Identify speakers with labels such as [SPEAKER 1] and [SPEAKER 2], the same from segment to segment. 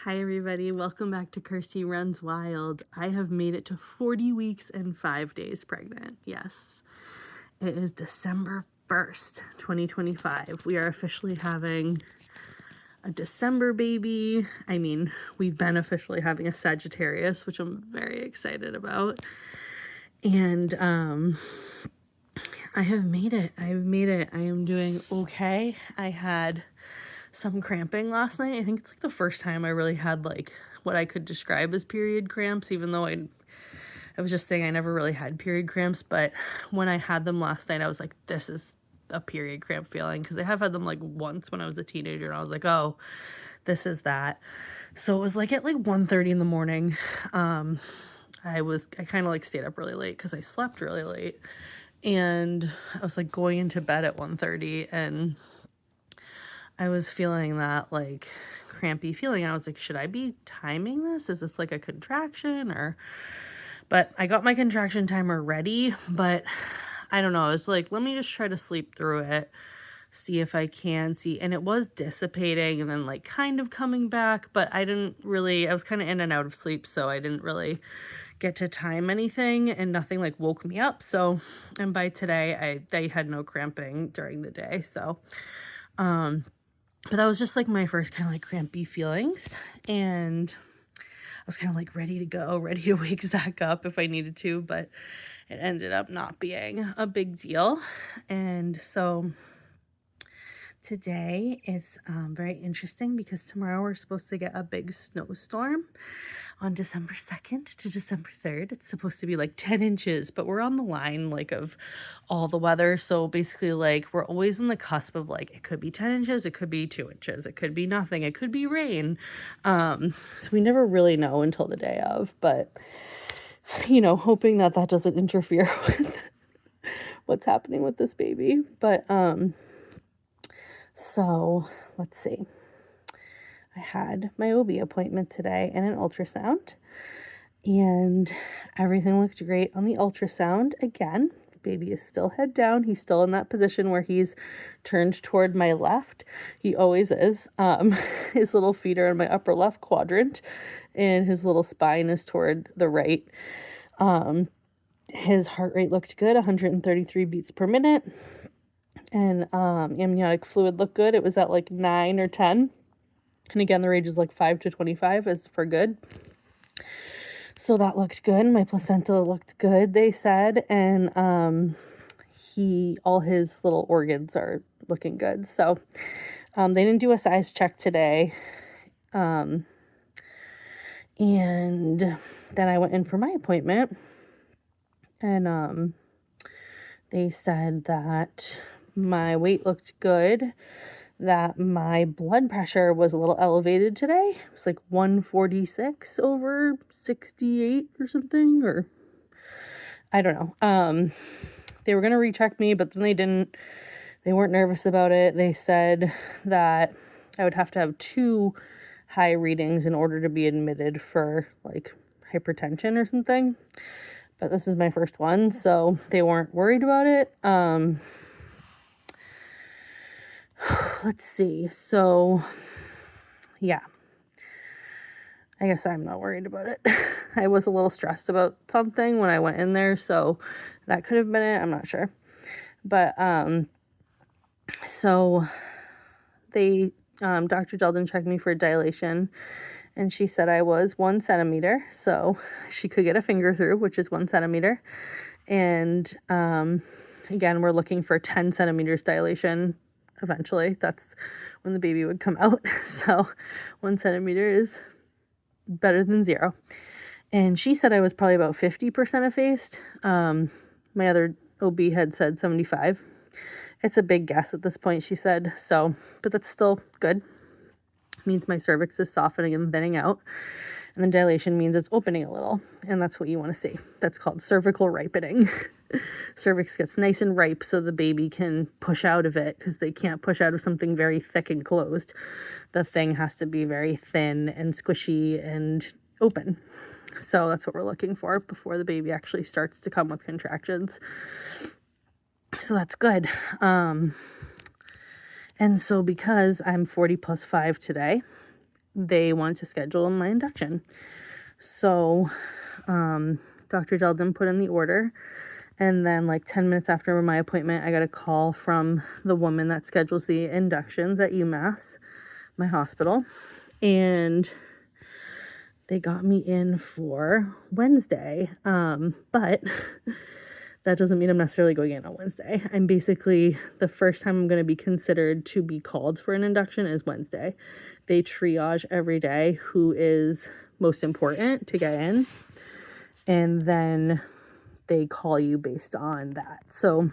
[SPEAKER 1] Hi, everybody. Welcome back to Kirsty Runs Wild. I have made it to 40 weeks and 5 days pregnant. Yes, it is December 1st, 2025. We are officially having a December baby. We've been officially having a Sagittarius, which I'm very excited about. And I have made it. I've made it. I am doing okay. I had some cramping last night. I think it's like the first time I really had like what I could describe as period cramps, even though I was just saying I never really had period cramps. But when I had them last night, I was like, this is a period cramp feeling, because I have had them like once when I was a teenager, and I was like, oh, this is that. So it was like at like 1:30 in the morning. I kind of like stayed up really late because I slept really late, and I was like going into bed at 1:30, and I was feeling that like crampy feeling. I was like, should I be timing this? Is this like a contraction or? But I got my contraction timer ready, but I don't know. I was like, let me just try to sleep through it, see if I can see. And it was dissipating and then like kind of coming back, but I was kind of in and out of sleep, so I didn't really get to time anything, and nothing like woke me up. So, and by today, they had no cramping during the day. So, but that was just like my first kind of like crampy feelings, and I was kind of like ready to go, ready to wake Zach up if I needed to, but it ended up not being a big deal. And so today is very interesting because tomorrow we're supposed to get a big snowstorm on December 2nd to December 3rd. It's supposed to be like 10 inches, but we're on the line like of all the weather. So basically, like, we're always on the cusp of like, it could be 10 inches, it could be 2 inches, it could be nothing, it could be rain. So we never really know until the day of, but hoping that doesn't interfere with what's happening with this baby. But so let's see. I had my OB appointment today and an ultrasound, and everything looked great on the ultrasound. Again, the baby is still head down. He's still in that position where he's turned toward my left. He always is. His little feet are in my upper left quadrant, and his little spine is toward the right. His heart rate looked good, 133 beats per minute. And amniotic fluid looked good. It was at like 9 or 10. And again, the range is like 5 to 25 is for good. So that looked good. My placenta looked good, they said. And all his little organs are looking good. So they didn't do a size check today. And then I went in for my appointment. And they said that my weight looked good, that my blood pressure was a little elevated today. It was like 146 over 68 or something, or I don't know. They were going to recheck me, but then they didn't. They weren't nervous about it. They said that I would have to have 2 high readings in order to be admitted for like hypertension or something. But this is my first one, so they weren't worried about it. Let's see. So, yeah. I guess I'm not worried about it. I was a little stressed about something when I went in there, so that could have been it. I'm not sure. But, so Dr. Jeldon checked me for dilation, and she said I was 1 centimeter, so she could get a finger through, which is 1 centimeter. And, again, we're looking for 10 centimeters dilation eventually. That's when the baby would come out. So 1 centimeter is better than 0. And she said I was probably about 50% effaced. My other OB had said 75. It's a big guess at this point, she said. So, but that's still good. It means my cervix is softening and thinning out. And then dilation means it's opening a little. And that's what you want to see. That's called cervical ripening. Cervix gets nice and ripe so the baby can push out of it, because they can't push out of something very thick and closed. The thing has to be very thin and squishy and open. So that's what we're looking for before the baby actually starts to come with contractions. So that's good. And so because I'm 40 plus 5 today, they want to schedule my induction. So Dr. Jeldon put in the order, and then like 10 minutes after my appointment, I got a call from the woman that schedules the inductions at UMass, my hospital, and they got me in for Wednesday. But that doesn't mean I'm necessarily going in on Wednesday. I'm basically, the first time I'm going to be considered to be called for an induction is Wednesday. They triage every day who is most important to get in, and then they call you based on that. So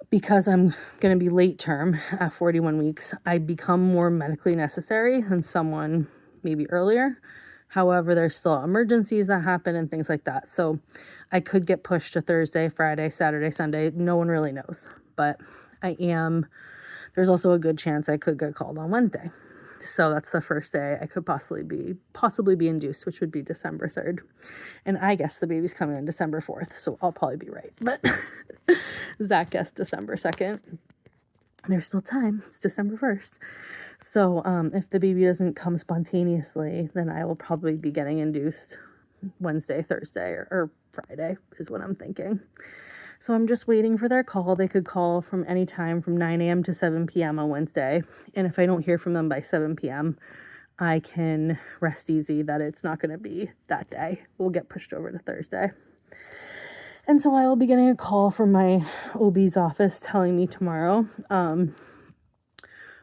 [SPEAKER 1] because I'm going to be late term at 41 weeks, I become more medically necessary than someone maybe earlier. However, there's still emergencies that happen and things like that. So I could get pushed to Thursday, Friday, Saturday, Sunday. No one really knows. But there's also a good chance I could get called on Wednesday. So that's the first day I could possibly be induced, which would be December 3rd. And I guess the baby's coming on December 4th, so I'll probably be right. But Zach guessed December 2nd. There's still time. It's December 1st. So if the baby doesn't come spontaneously, then I will probably be getting induced Wednesday, Thursday, or Friday is what I'm thinking. So I'm just waiting for their call. They could call from any time from 9 a.m. to 7 p.m. on Wednesday. And if I don't hear from them by 7 p.m., I can rest easy that it's not going to be that day. We'll get pushed over to Thursday. And so I will be getting a call from my OB's office telling me tomorrow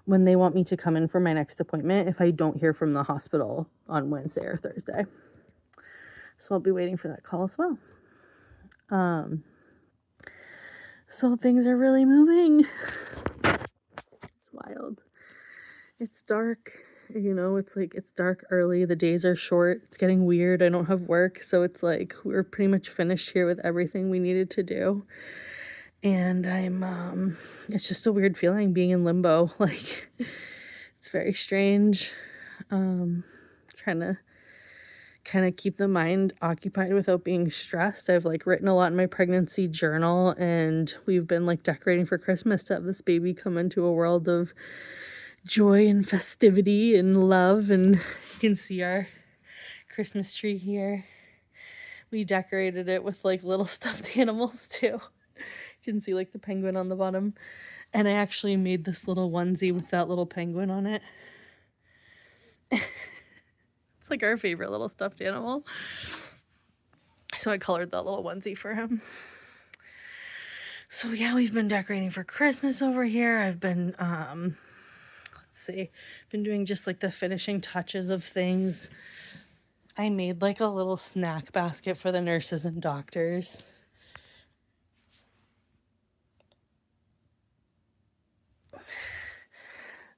[SPEAKER 1] when they want me to come in for my next appointment if I don't hear from the hospital on Wednesday or Thursday. So I'll be waiting for that call as well. So things are really moving. It's wild. It's dark. It's dark early. The days are short. It's getting weird. I don't have work. So it's like we're pretty much finished here with everything we needed to do. And it's just a weird feeling being in limbo. Like, it's very strange. Trying to kind of keep the mind occupied without being stressed. I've written a lot in my pregnancy journal, and we've been decorating for Christmas to have this baby come into a world of joy and festivity and love. And you can see our Christmas tree here. We decorated it with little stuffed animals too. You can see the penguin on the bottom. And I actually made this little onesie with that little penguin on it. It's our favorite little stuffed animal. So I colored that little onesie for him. So yeah, we've been decorating for Christmas over here. I've been, been doing just the finishing touches of things. I made a little snack basket for the nurses and doctors.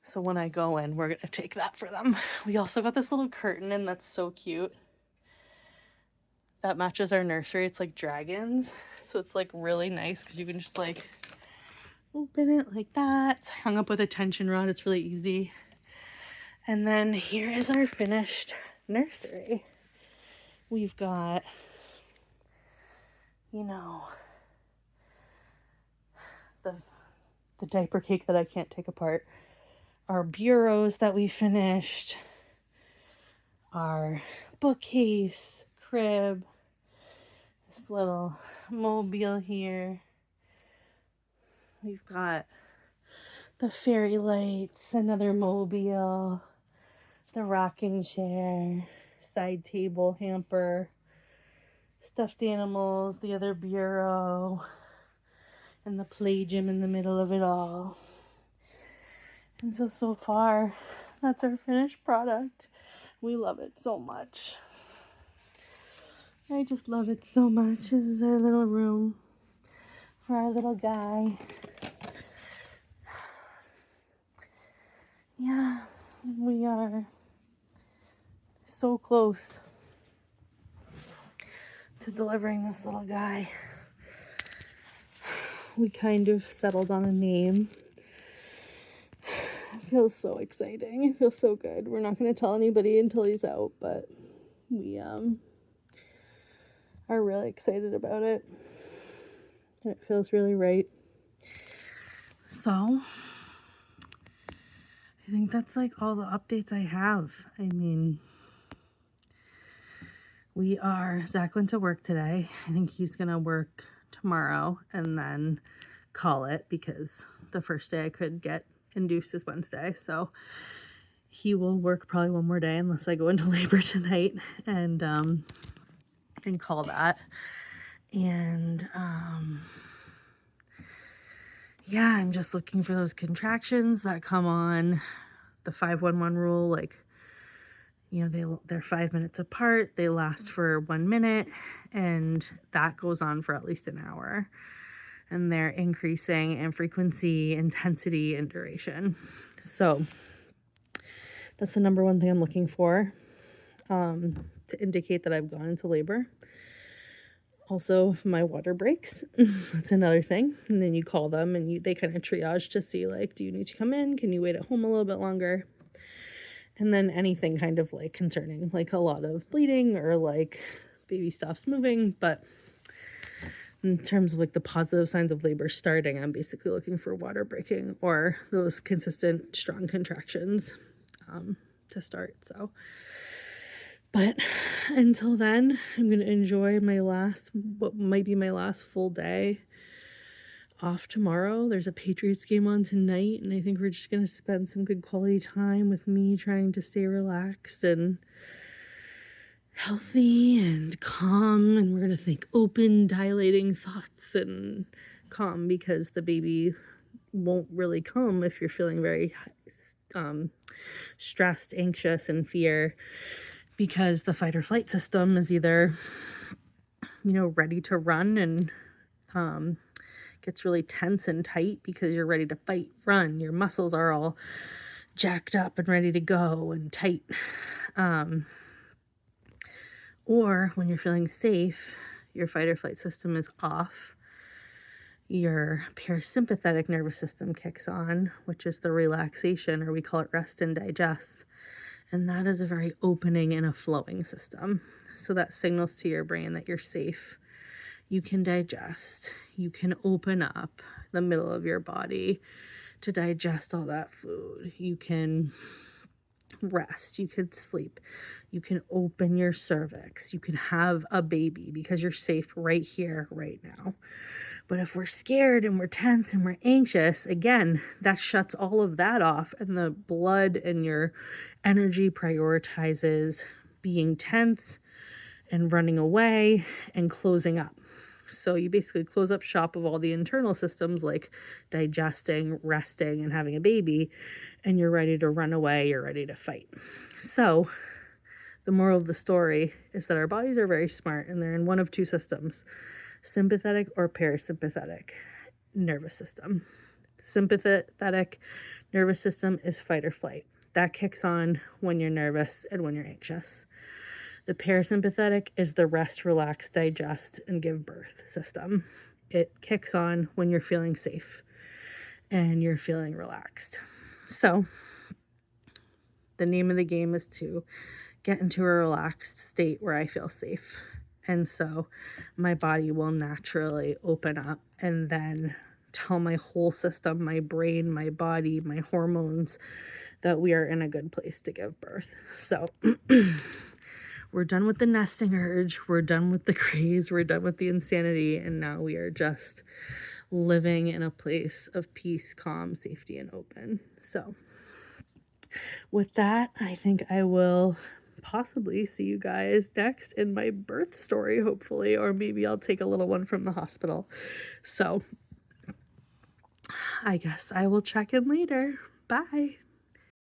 [SPEAKER 1] So when I go in, we're going to take that for them. We also got this little curtain in that's so cute. That matches our nursery. It's dragons. So it's really nice because you can just open it like that. It's hung up with a tension rod. It's really easy. And then here is our finished nursery. We've got, the diaper cake that I can't take apart. Our bureaus that we finished, our bookcase, crib, this little mobile here. We've got the fairy lights, another mobile, the rocking chair, side table, hamper, stuffed animals, the other bureau, and the play gym in the middle of it all. And so far, that's our finished product. We love it so much. I just love it so much. This is our little room for our little guy. Yeah, we are so close to delivering this little guy. We kind of settled on a name. It feels so exciting. It feels so good. We're not going to tell anybody until he's out, but we are really excited about it. And it feels really right. So I think that's like all the updates I have. I mean, Zach went to work today. I think he's gonna work tomorrow and then call it, because the first day I could get induced is Wednesday. So he will work probably one more day unless I go into labor tonight, and call that. And yeah, I'm just looking for those contractions that come on the 5-1-1 rule. Like, you know, they're 5 minutes apart, they last for 1 minute, and that goes on for at least an hour. And they're increasing in frequency, intensity, and duration. So that's the number one thing I'm looking for, to indicate that I've gone into labor. Also, if my water breaks, that's another thing. And then you call them and they kind of triage to see, like, do you need to come in? Can you wait at home a little bit longer? And then anything kind of like concerning, like a lot of bleeding or like baby stops moving. But in terms of like the positive signs of labor starting, I'm basically looking for water breaking or those consistent strong contractions to start. So, but until then, I'm going to enjoy what might be my last full day off tomorrow. There's a Patriots game on tonight, and I think we're just going to spend some good quality time with me trying to stay relaxed and healthy and calm, and we're going to think open, dilating thoughts and calm, because the baby won't really come if you're feeling very stressed, anxious, and fear, because the fight or flight system is either, you know, ready to run and gets really tense and tight because you're ready to fight, run. Your muscles are all jacked up and ready to go and tight. Or when you're feeling safe, your fight or flight system is off. Your parasympathetic nervous system kicks on, which is the relaxation, or we call it rest and digest. And that is a very opening and a flowing system. So that signals to your brain that you're safe. You can digest. You can open up the middle of your body to digest all that food. You can rest. You can sleep. You can open your cervix. You can have a baby because you're safe right here, right now. But if we're scared and we're tense and we're anxious, again, that shuts all of that off, and the blood and your energy prioritizes being tense and running away and closing up. So you basically close up shop of all the internal systems like digesting, resting, and having a baby, and you're ready to run away, you're ready to fight. So the moral of the story is that our bodies are very smart, and they're in one of two systems: sympathetic or parasympathetic nervous system. Sympathetic nervous system is fight or flight. That kicks on when you're nervous and when you're anxious. The parasympathetic is the rest, relax, digest, and give birth system. It kicks on when you're feeling safe and you're feeling relaxed. So the name of the game is to get into a relaxed state where I feel safe. And so my body will naturally open up and then tell my whole system, my brain, my body, my hormones, that we are in a good place to give birth. So we're done with the nesting urge. We're done with the craze. We're done with the insanity. And now we are just living in a place of peace, calm, safety, and open. So with that, I think I will possibly see you guys next in my birth story, hopefully, or maybe I'll take a little one from the hospital. So I guess I will check in later. Bye.